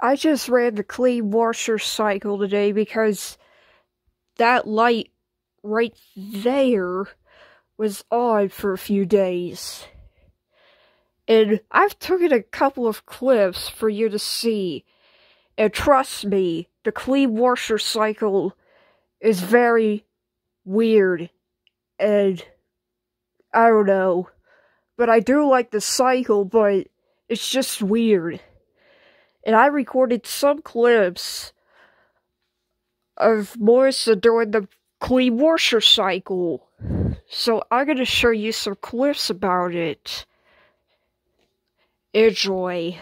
I just ran the clean washer cycle today because that light right there was on for a few days. And I've taken a couple of clips for you to see. And trust me, the clean washer cycle is very weird. And I don't know. But I do like the cycle, but it's just weird. And I recorded some clips of Melissa during the clean washer cycle. So I'm gonna show you some clips about it. Enjoy.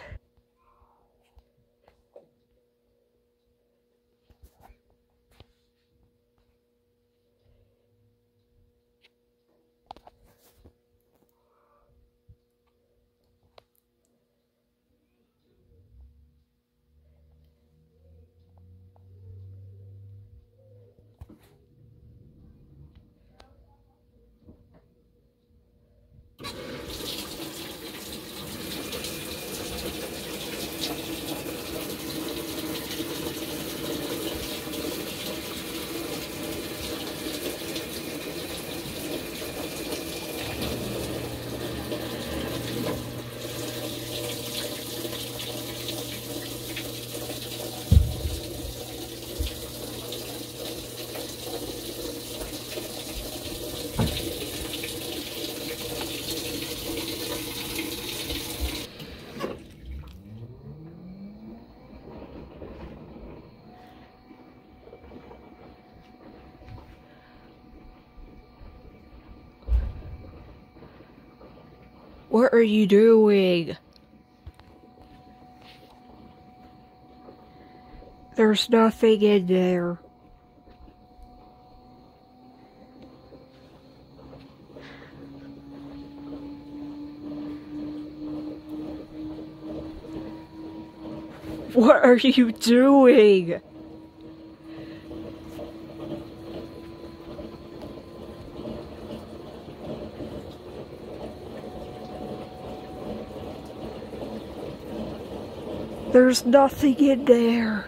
What are you doing? There's nothing in there. What are you doing? There's nothing in there.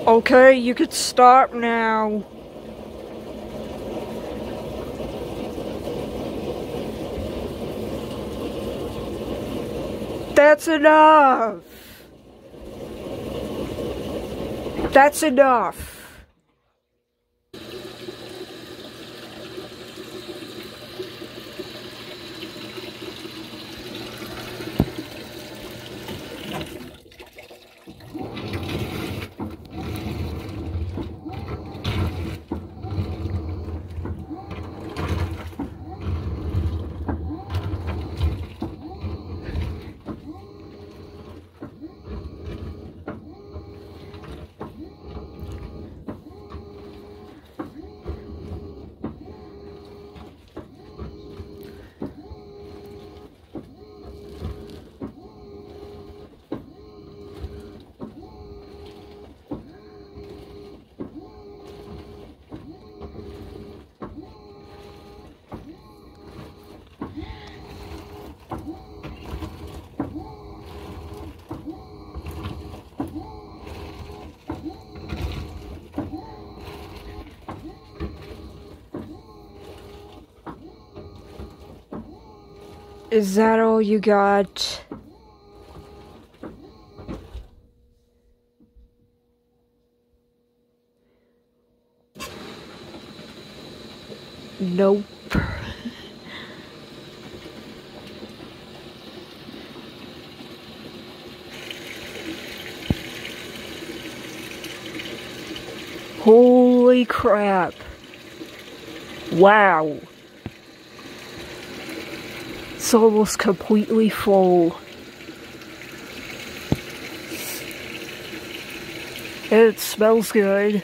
Okay, you can stop now. That's enough. That's enough. Is that all you got? Nope. Holy crap. Wow. It's almost completely full. It smells good.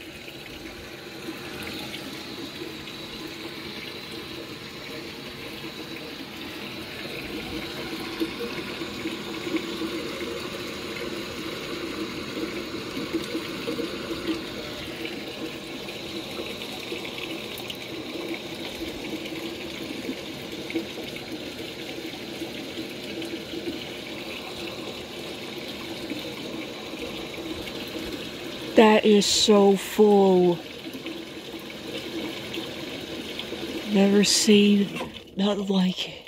That is so full. Never seen nothing like it.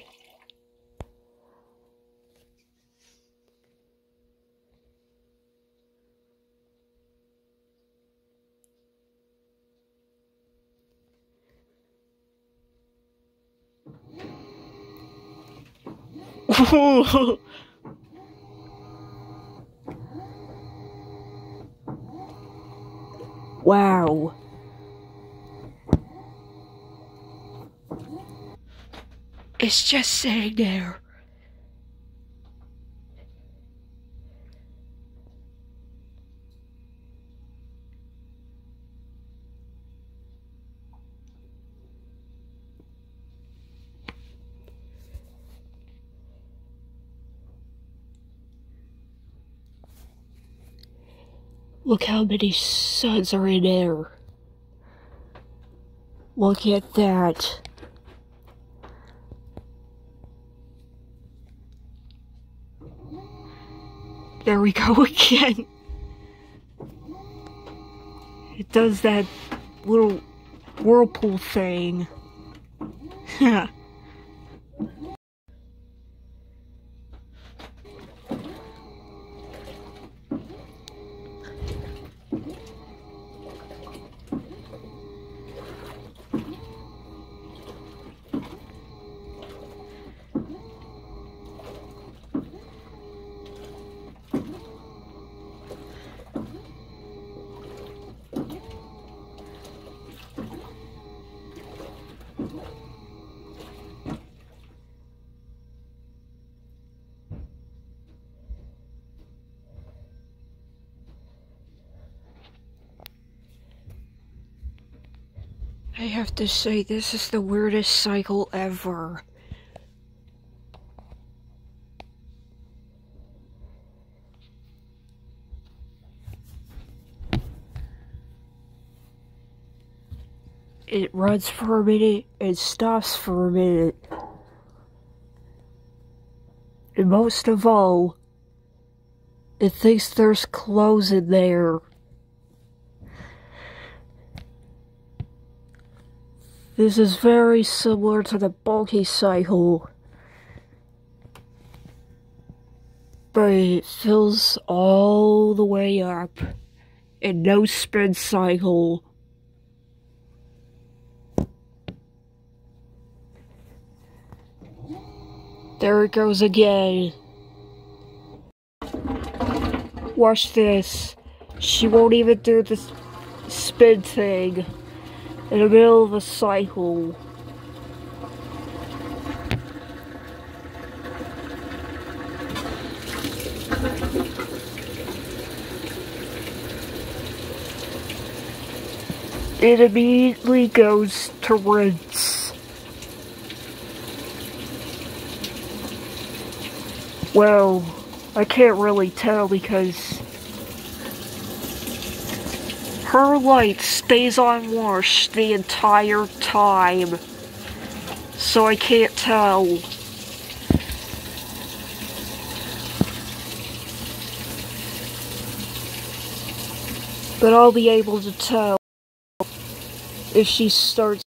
Wow. It's just sitting there. Look how many suns are in there. Look at that. There we go again. It does that little whirlpool thing. I have to say, this is the weirdest cycle ever. It runs for a minute and stops for a minute. And most of all, it thinks there's clothes in there. This is very similar to the bulky cycle, but it fills all the way up, and no spin cycle. There it goes again. Watch this. She won't even do the spin thing in the middle of a cycle. It immediately goes to rinse. Well, I can't really tell because her light stays on wash the entire time, so I can't tell. But I'll be able to tell if she starts